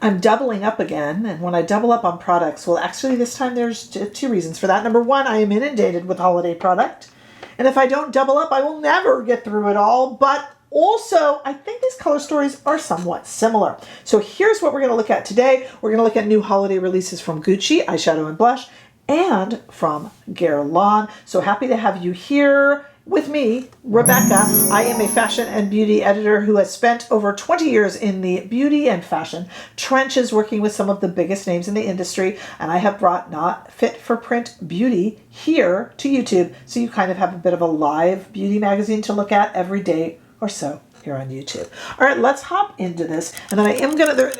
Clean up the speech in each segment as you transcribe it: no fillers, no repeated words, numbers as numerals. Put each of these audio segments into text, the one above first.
I'm doubling up again, and when I double up on products, well, actually this time there's two reasons for that. Number one, I am inundated with holiday product, and if I don't double up, I will never get through it all, but also, I think these color stories are somewhat similar. So here's what we're going to look at today. We're going to look at new holiday releases from Gucci, eyeshadow and blush, and from Guerlain. So happy to have you here with me, Rebecca. I am a fashion and beauty editor who has spent over 20 years in the beauty and fashion trenches working with some of the biggest names in the industry, and I have brought Not Fit for Print Beauty here to YouTube, so you kind of have a bit of a live beauty magazine to look at every day or so here on YouTube. All right, let's hop into this, and then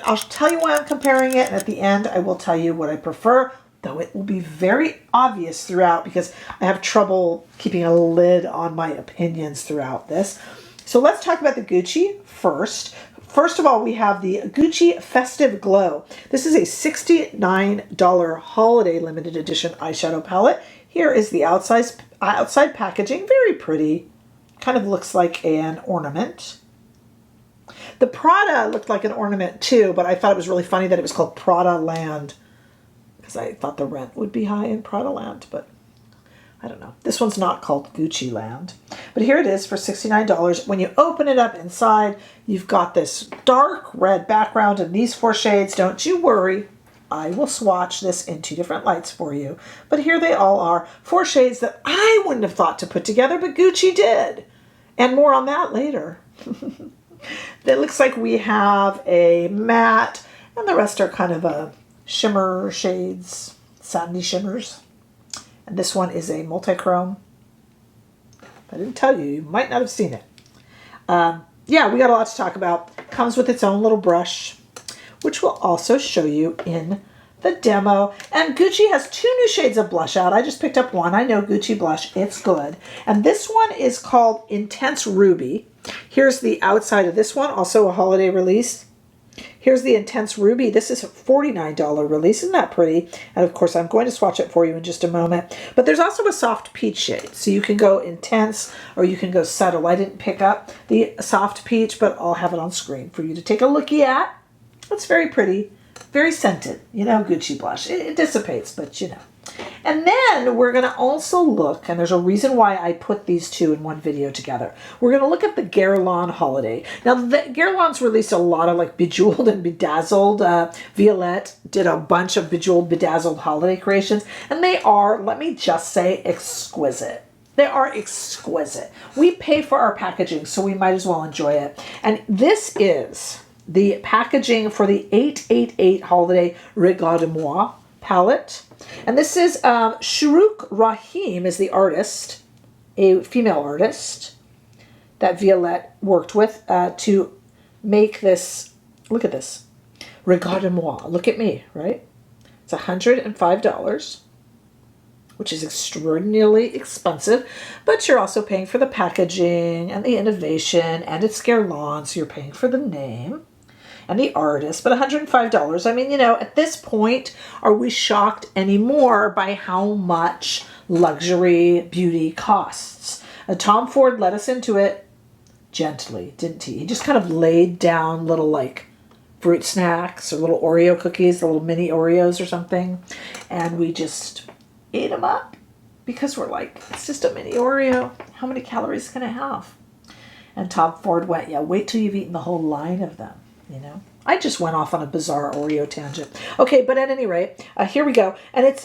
I'll tell you why I'm comparing it, and at the end I will tell you what I prefer, though it will be very obvious throughout because I have trouble keeping a lid on my opinions throughout this. So let's talk about the Gucci first. First of all, we have the Gucci Festive Glow. This is a $69 holiday limited edition eyeshadow palette. Here is the outside packaging, very pretty. Kind of looks like an ornament. The Prada looked like an ornament too, but I thought it was really funny that it was called Prada Land because I thought the rent would be high in Prada Land, but I don't know. This one's not called Gucci Land, but here it is for $69. When you open it up inside, you've got this dark red background and these 4 shades. Don't you worry. I will swatch this in 2 different lights for you. But here they all are, 4 shades that I wouldn't have thought to put together, but Gucci did. And more on that later. It looks like we have a matte, and the rest are kind of a shimmer shades, sandy shimmers. And this one is a multi-chrome. I didn't tell you, you might not have seen it. Yeah, we got a lot to talk about. Comes with its own little brush, which we'll also show you in the demo. And Gucci has 2 new shades of blush out. I just picked up one. I know Gucci blush. It's good. And this one is called Intense Ruby. Here's the outside of this one, also a holiday release. Here's the Intense Ruby. This is a $49 release. Isn't that pretty? And of course, I'm going to swatch it for you in just a moment. But there's also a soft peach shade. So you can go intense or you can go subtle. I didn't pick up the soft peach, but I'll have it on screen for you to take a looky at. It's very pretty, very scented, you know, Gucci blush. It dissipates, but you know. And then we're going to also look, and there's a reason why I put these 2 in one video together. We're going to look at the Guerlain holiday. Now, Guerlain's released a lot of like bejeweled and bedazzled. Violette did a bunch of bejeweled, bedazzled holiday creations, and they are, let me just say, exquisite. They are exquisite. We pay for our packaging, so we might as well enjoy it. And this is the packaging for the 888 Holiday Regarde-Moi palette. And this is Shuruk Rahim is the artist, a female artist that Violette worked with to make this. Look at this. Regarde-Moi. Look at me, right? It's $105, which is extraordinarily expensive, but you're also paying for the packaging and the innovation, and it's Guerlain, so you're paying for the name and the artist, but $105. I mean, you know, at this point, are we shocked anymore by how much luxury beauty costs? Tom Ford let us into it gently, didn't he? He just kind of laid down little like fruit snacks or little Oreo cookies, the little mini Oreos or something, and we just ate them up because we're like, it's just a mini Oreo. How many calories can it have? And Tom Ford went, yeah, wait till you've eaten the whole line of them. You know, I just went off on a bizarre Oreo tangent. Okay, but at any rate, here we go. And it's,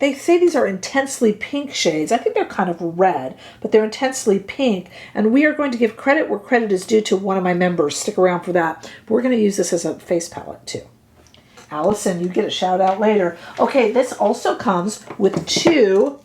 they say these are intensely pink shades. I think they're kind of red, but they're intensely pink. And we are going to give credit where credit is due to one of my members. Stick around for that. But we're going to use this as a face palette too. Allison, you get a shout out later. Okay, this also comes with 2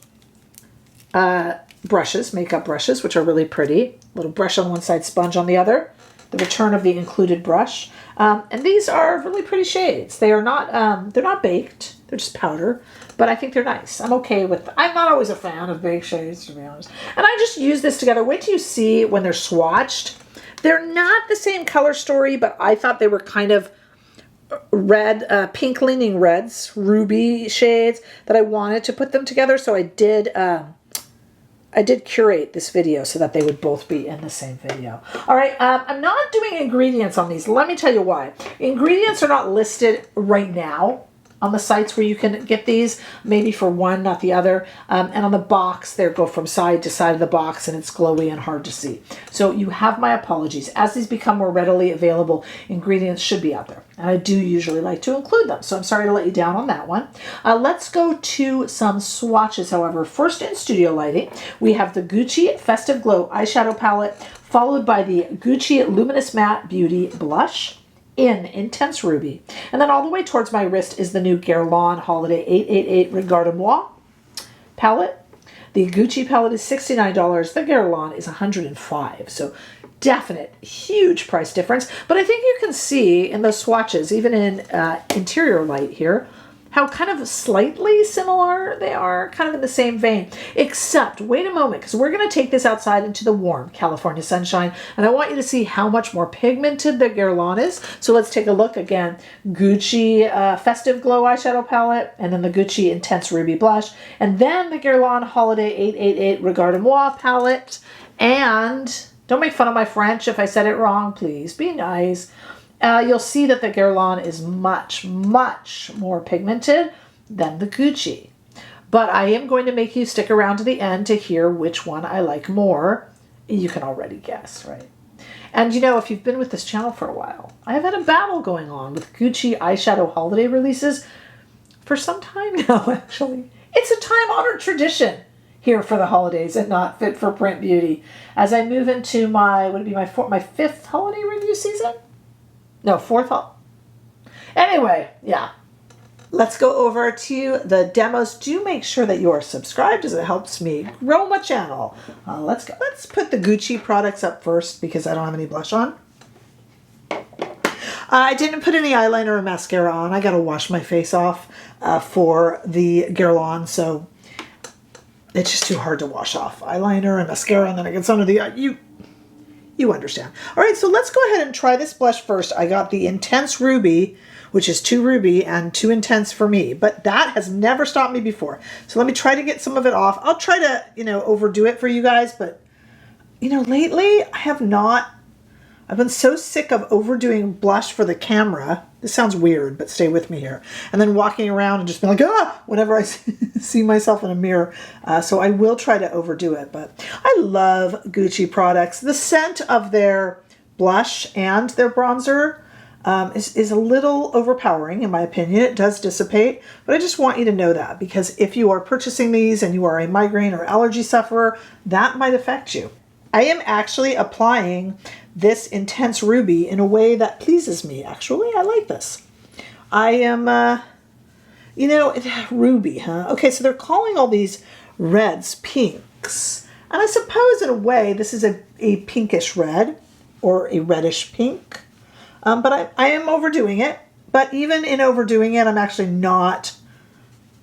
brushes, makeup brushes, which are really pretty. Little brush on one side, sponge on the other. The return of the included brush. And these are really pretty shades. They are not, they're not baked. They're just powder, but I think they're nice. I'm okay with, I'm not always a fan of baked shades, to be honest. And I just use this together. Wait till you see when they're swatched. They're not the same color story, but I thought they were kind of red, pink leaning reds, ruby shades that I wanted to put them together. So I did I did curate this video so that they would both be in the same video. All right, I'm not doing ingredients on these. Let me tell you why. Ingredients are not listed right now on the sites where you can get these, maybe for one, not the other. And on the box, they go from side to side of the box, and it's glowy and hard to see. So you have my apologies. As these become more readily available, ingredients should be out there. And I do usually like to include them. So I'm sorry to let you down on that one. Let's go to some swatches, however. First, in studio lighting, we have the Gucci Festive Glow eyeshadow palette, followed by the Gucci Luminous Matte Beauty Blush in Intense Ruby. And then all the way towards my wrist is the new Guerlain Holiday 888 Regarde-Moi palette. The Gucci palette is $69. The Guerlain is $105. So definite, huge price difference. But I think you can see in those swatches, even in interior light here, how kind of slightly similar they are, kind of in the same vein. Except, wait a moment, because we're going to take this outside into the warm California sunshine, and I want you to see how much more pigmented the Guerlain is. So let's take a look again. Gucci Festive Glow eyeshadow palette, and then the Gucci Intense Ruby Blush, and then the Guerlain Holiday 888 Regarde-Moi palette, and don't make fun of my French if I said it wrong, please. Be nice. You'll see that the Guerlain is much, much more pigmented than the Gucci. But I am going to make you stick around to the end to hear which one I like more. You can already guess, right? And you know, if you've been with this channel for a while, I have had a battle going on with Gucci eyeshadow holiday releases for some time now, actually. It's a time-honored tradition here for the holidays and not fit for print beauty. As I move into my, would it be my fifth holiday review season? No, fourth. Anyway, yeah. Let's go over to the demos. Do make sure that you are subscribed, as it helps me grow my channel. Let's go. Let's put the Gucci products up first because I don't have any blush on. I didn't put any eyeliner or mascara on. I got to wash my face off for the Guerlain, so it's just too hard to wash off eyeliner and mascara, and then it gets under the You understand. All right, so let's go ahead and try this blush first. I got the Intense Ruby, which is too ruby and too intense for me, but that has never stopped me before. So let me try to get some of it off. I'll try to, overdo it for you guys, but, lately I have not. I've been so sick of overdoing blush for the camera. This sounds weird, but stay with me here. And then walking around and just being like, whenever I see myself in a mirror. So I will try to overdo it, but I love Gucci products. The scent of their blush and their bronzer is a little overpowering, in my opinion. It does dissipate, but I just want you to know that, because if you are purchasing these and you are a migraine or allergy sufferer, that might affect you. I am actually applying this Intense Ruby in a way that pleases me, actually. I like this. I am, ruby, huh? Okay, so they're calling all these reds pinks. And I suppose in a way this is a pinkish red or a reddish pink. But I am overdoing it. But even in overdoing it, I'm actually not,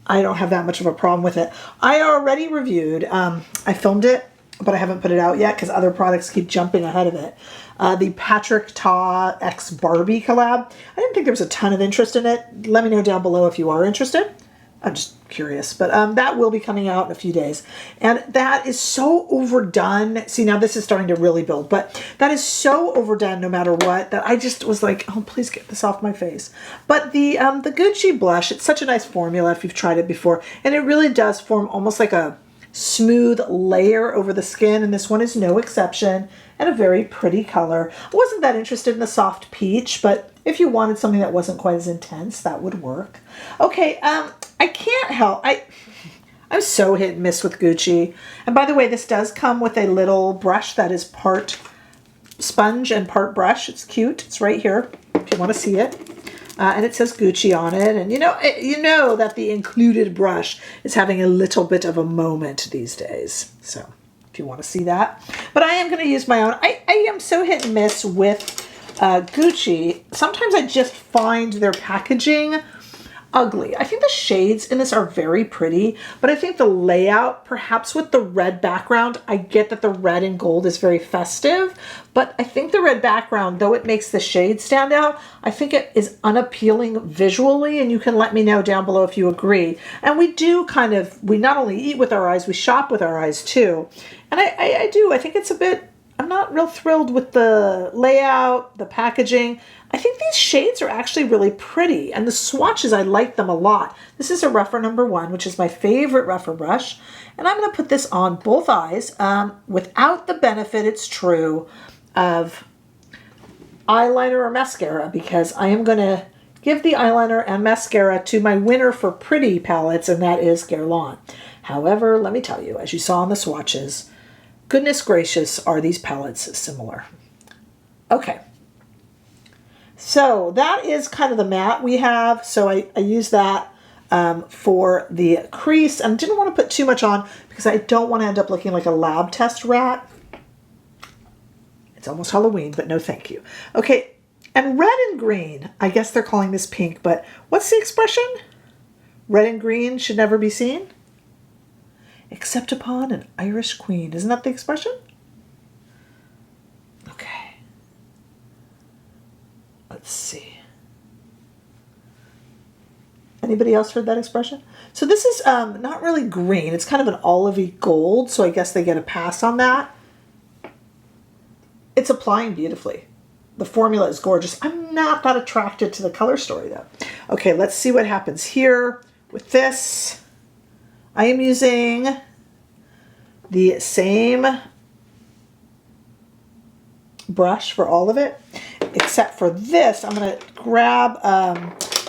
I don't have that much of a problem with it. I already reviewed, I filmed it, but I haven't put it out yet because other products keep jumping ahead of it. The Patrick Ta X Barbie collab. I didn't think there was a ton of interest in it. Let me know down below if you are interested. I'm just curious. But that will be coming out in a few days. And that is so overdone. See, now this is starting to really build. But that is so overdone no matter what that I just was like, oh, please get this off my face. But the Gucci blush, it's such a nice formula if you've tried it before. And it really does form almost like a smooth layer over the skin, and this one is no exception, and a very pretty color. I wasn't that interested in the soft peach, but if you wanted something that wasn't quite as intense, that would work. Okay, I can't help, I'm so hit and miss with Gucci. And by the way, this does come with a little brush that is part sponge and part brush. It's cute. It's right here if you want to see it. And it says Gucci on it. And you know that the included brush is having a little bit of a moment these days. So if you want to see that. But I am going to use my own. I am so hit and miss with Gucci. Sometimes I just find their packaging ugly. I think the shades in this are very pretty, but I think the layout, perhaps with the red background, I get that the red and gold is very festive, but I think the red background, though it makes the shade stand out, I think it is unappealing visually, and you can let me know down below if you agree. And we do we not only eat with our eyes, we shop with our eyes too. And I think it's a bit, I'm not real thrilled with the layout, the packaging. I think these shades are actually really pretty, and the swatches, I like them a lot. This is a rougher number 1, which is my favorite rougher brush, and I'm going to put this on both eyes without the benefit, it's true, of eyeliner or mascara, because I am going to give the eyeliner and mascara to my winner for pretty palettes, and that is Guerlain. However, let me tell you, as you saw in the swatches, goodness gracious, are these palettes similar. Okay. So that is kind of the matte we have. So I use that for the crease, and didn't want to put too much on because I don't want to end up looking like a lab test rat. It's almost Halloween, but no thank you. Okay, and red and green, I guess they're calling this pink, but what's the expression? Red and green should never be seen, except upon an Irish queen. Isn't that the expression? Okay. Let's see. Anybody else heard that expression? So this is not really green. It's kind of an olivey gold, so I guess they get a pass on that. It's applying beautifully. The formula is gorgeous. I'm not that attracted to the color story though. Okay, let's see what happens here with this. I am using the same brush for all of it, except for this. I'm going to grab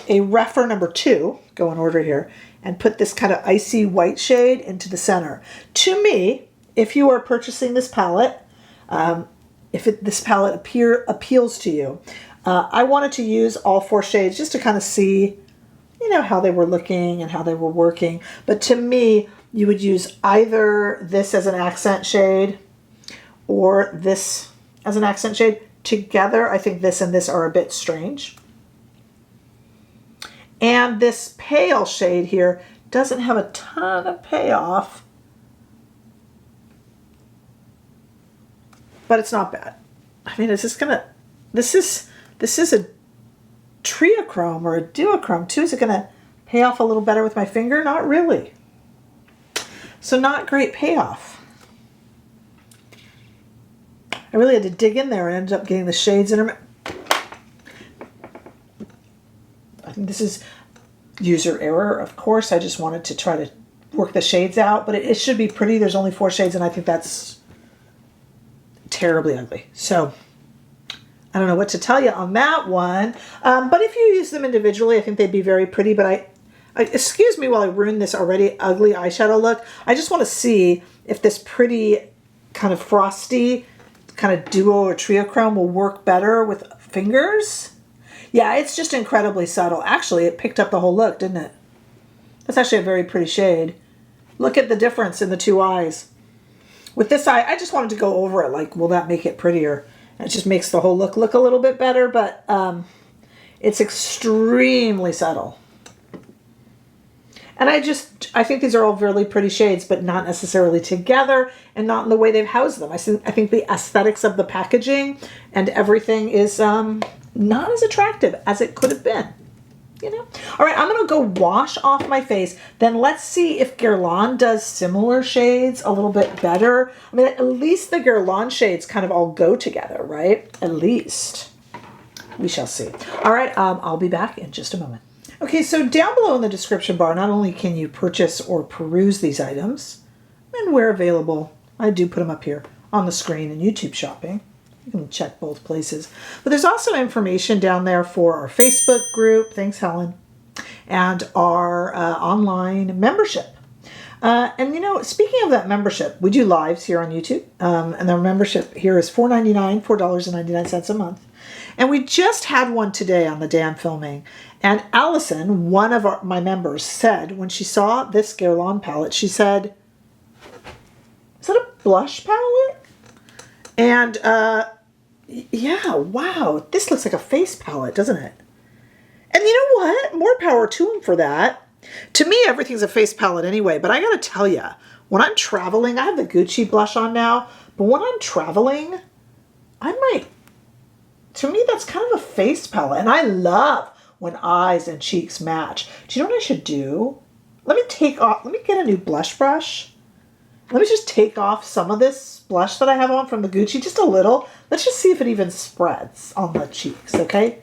a rougher number 2, go in order here, and put this kind of icy white shade into the center. To me, if you are purchasing this palette, this palette appeals to you, I wanted to use all 4 shades just to kind of see, you know, how they were looking and how they were working. But to me, you would use either this as an accent shade or this as an accent shade. Together, I think this and this are a bit strange. And this pale shade here doesn't have a ton of payoff, but it's not bad. I mean, is this gonna, this is a triochrome or a duochrome too. Is it gonna pay off a little better with my finger? Not really. So not great payoff. I really had to dig in there and ended up getting the shades in. I think this is user error, of course. I just wanted to try to work the shades out, but it should be pretty. There's only 4 shades, and I think that's terribly ugly. So I don't know what to tell you on that one. But if you use them individually, I think they'd be very pretty. But excuse me while I ruin this already ugly eyeshadow look. I just want to see if this pretty kind of frosty kind of duo or triochrome will work better with fingers. Yeah, it's just incredibly subtle. Actually, it picked up the whole look, didn't it? That's actually a very pretty shade. Look at the difference in the 2 eyes. With this eye, I just wanted to go over it, like, will that make it prettier? And it just makes the whole look a little bit better, but it's extremely subtle. And I think these are all really pretty shades, but not necessarily together and not in the way they've housed them. I think the aesthetics of the packaging and everything is not as attractive as it could have been, you know? All right, I'm going to go wash off my face. Then let's see if Guerlain does similar shades a little bit better. I mean, at least the Guerlain shades kind of all go together, right? At least. We shall see. All right, I'll be back in just a moment. Okay, so down below in the description bar, not only can you purchase or peruse these items, and where available, I do put them up here on the screen in YouTube shopping. You can check both places. But there's also information down there for our Facebook group, thanks Helen, and our online membership. And you know, speaking of that membership, we do lives here on YouTube, and the membership here is $4.99, $4.99 a month. And we just had one today on the day I'm filming. And Allison, one of my members, said when she saw this Guerlain palette, she said, "Is that a blush palette?" And yeah, wow, this looks like a face palette, doesn't it? And you know what? more power to them for that. To me, everything's a face palette anyway, but I gotta tell you, when I'm traveling, I have the Gucci blush on now, but when I'm traveling, I might, to me, that's kind of a face palette. And I love when eyes and cheeks match. Do you know what I should do? Let me get a new blush brush. Let me just take off some of this blush that I have on from the Gucci, just a little. Let's just see if it even spreads on the cheeks, okay?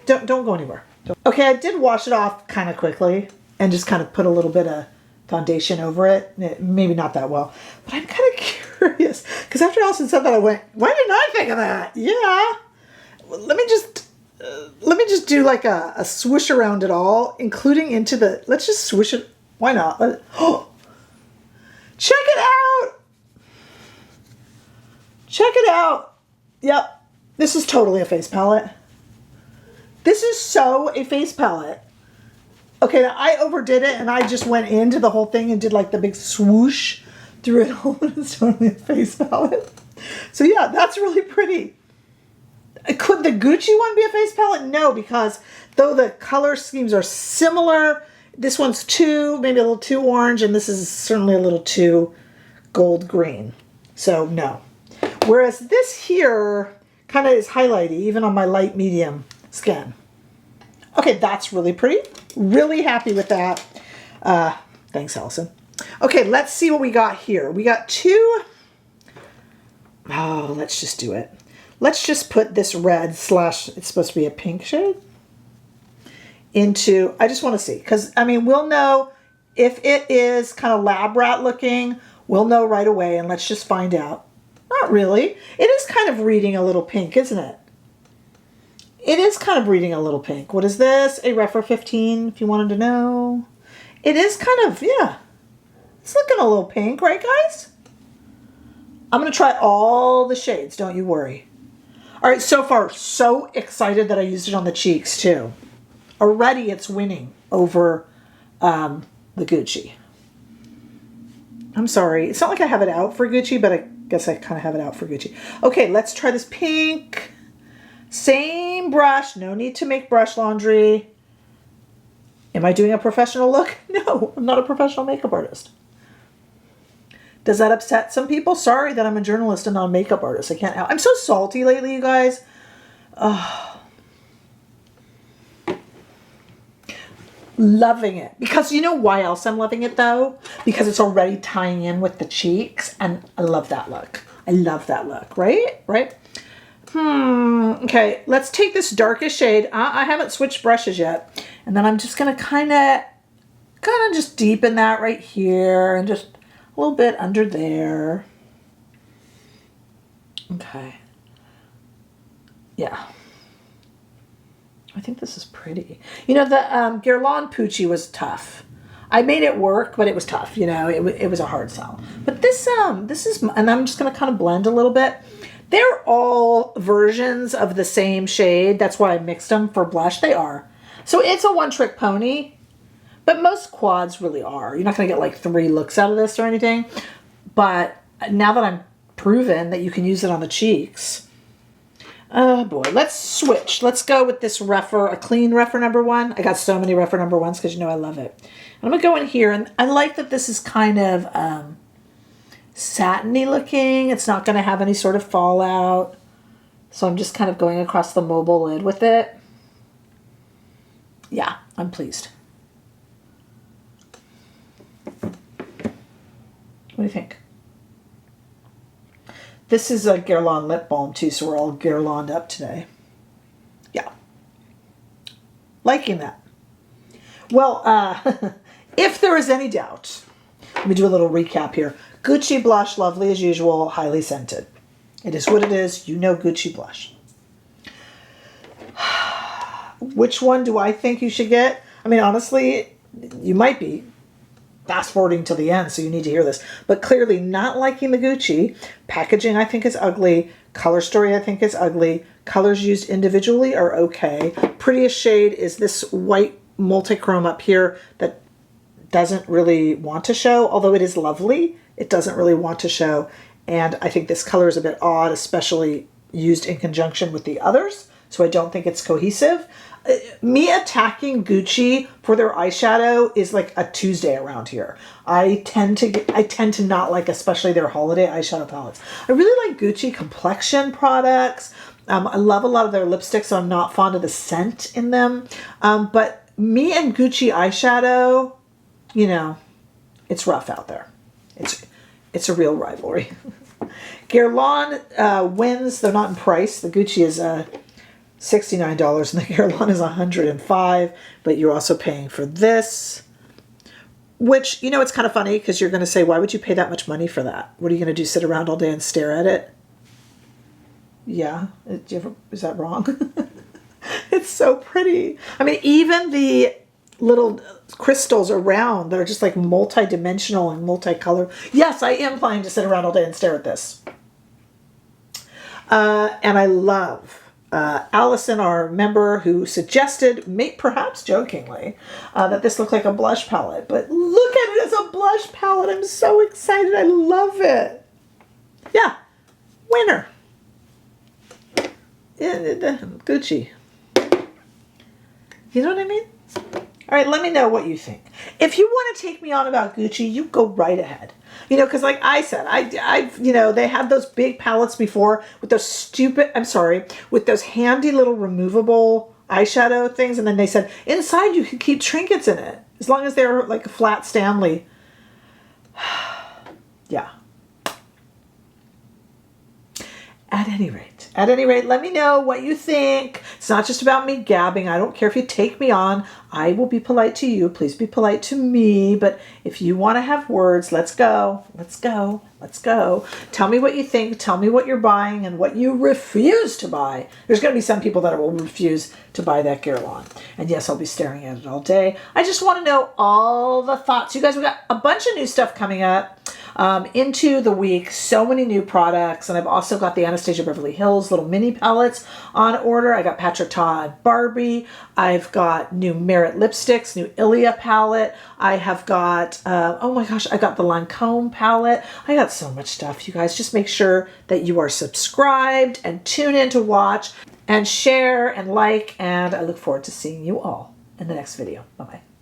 Don't go anywhere. Okay, I did wash it off kind of quickly and just kind of put a little bit of foundation over it. Maybe not that well, but I'm kind of curious because after Allison said that, I went, why didn't I think of that? Yeah. Let me just do like a swoosh around it all, including into the, let's just swoosh it. Why not? Oh, check it out. Check it out. Yep. This is totally a face palette. This is so a face palette. Okay, now I overdid it and I just went into the whole thing and did like the big swoosh through it all. It's totally a face palette. So yeah, that's really pretty. Could the Gucci one be a face palette? No, because though the color schemes are similar, this one's maybe a little too orange, and this is certainly a little too gold green. So no. Whereas this here kind of is highlighty, even on my light medium skin. Okay, that's really pretty. Really happy with that. Thanks, Allison. Okay, let's see what we got here. We got two. Oh, let's just do it. Let's just put this red / it's supposed to be a pink shade into, I just want to see, because I mean, we'll know if it is kind of lab rat looking, we'll know right away, and let's just find out. Not really. It is kind of reading a little pink, isn't it? It is kind of reading a little pink. What is this? A Refer 15, if you wanted to know. It is kind of, yeah. It's looking a little pink, right, guys? I'm going to try all the shades, don't you worry. All right, so far, so excited that I used it on the cheeks, too. Already it's winning over the Gucci. I'm sorry. It's not like I have it out for Gucci, but I guess I kind of have it out for Gucci. Okay, let's try this pink. Same brush. No need to make brush laundry. Am I doing a professional look? No, I'm not a professional makeup artist. Does that upset some people? Sorry that I'm a journalist and not a makeup artist. I can't help. I'm so salty lately, you guys. Loving it. Because you know why else I'm loving it, though? Because it's already tying in with the cheeks, and I love that look. I love that look, right? Right? Okay, let's take this darkest shade. I haven't switched brushes yet. And then I'm just going to kind of just deepen that right here and just a little bit under there. Okay. Yeah. I think this is pretty. You know, the Guerlain Poochie was tough. I made it work, but it was tough. You know, it was a hard sell. But this is, and I'm just going to kind of blend a little bit. They're all versions of the same shade. That's why I mixed them for blush. They are. So it's a one-trick pony. But most quads really are. You're not going to get like 3 looks out of this or anything. But now that I'm proven that you can use it on the cheeks. Oh boy, let's switch. Let's go with this a clean Refer number 1. I got so many Refer number 1s because you know I love it. I'm going to go in here, and I like that this is kind of satiny looking. It's not going to have any sort of fallout. So I'm just kind of going across the mobile lid with it. Yeah, I'm pleased. What do you think? This is a Guerlain lip balm too, so we're all Guerlained up today. Yeah. Liking that. Well, if there is any doubt, let me do a little recap here. Gucci blush, lovely as usual, highly scented. It is what it is. You know Gucci blush. Which one do I think you should get? I mean, honestly, you might be fast forwarding to the end, so you need to hear this. But clearly not liking the Gucci. Packaging, I think, is ugly. Color story, I think, is ugly. Colors used individually are okay. Prettiest shade is this white multichrome up here that doesn't really want to show, although it is lovely. It doesn't really want to show. And I think this color is a bit odd, especially used in conjunction with the others. So I don't think it's cohesive. Me attacking Gucci for their eyeshadow is like a Tuesday around here. I tend to not like, especially their holiday eyeshadow palettes. I really like Gucci complexion products. I love a lot of their lipsticks, so I'm not fond of the scent in them. But me and Gucci eyeshadow, you know, it's rough out there. It's a real rivalry. Guerlain wins, though not in price. The Gucci is $69 and the Guerlain is $105, but you're also paying for this, which, you know, it's kind of funny because you're going to say, why would you pay that much money for that? What are you going to do, sit around all day and stare at it? Yeah, is that wrong? It's so pretty. I mean, even the little crystals around that are just like multi-dimensional and multicolored. Yes, I am planning to sit around all day and stare at this. And I love Allison, our member, who suggested, perhaps jokingly, that this looked like a blush palette. But look at it as a blush palette. I'm so excited. I love it. Yeah, winner. Gucci. You know what I mean? All right, let me know what you think. If you want to take me on about Gucci, you go right ahead. You know, because like I said, you know, they had those big palettes before with those with those handy little removable eyeshadow things. And then they said, inside you can keep trinkets in it, as long as they're like a flat Stanley. Yeah. At any rate, let me know what you think. It's not just about me gabbing. I don't care if you take me on. I will be polite to you. Please be polite to me. But if you want to have words, let's go. Let's go. Let's go. Tell me what you think. Tell me what you're buying and what you refuse to buy. There's going to be some people that will refuse to buy that Guerlain. And yes, I'll be staring at it all day. I just want to know all the thoughts. You guys, we've got a bunch of new stuff coming up. Into the week, so many new products, and I've also got the Anastasia Beverly Hills little mini palettes on order. I got Patrick Ta and Barbie. I've got new Merit lipsticks, new Ilia palette. I have got, oh my gosh, I got the Lancome palette. I got so much stuff, you guys. Just make sure that you are subscribed and tune in to watch and share and like, and I look forward to seeing you all in the next video. Bye-bye.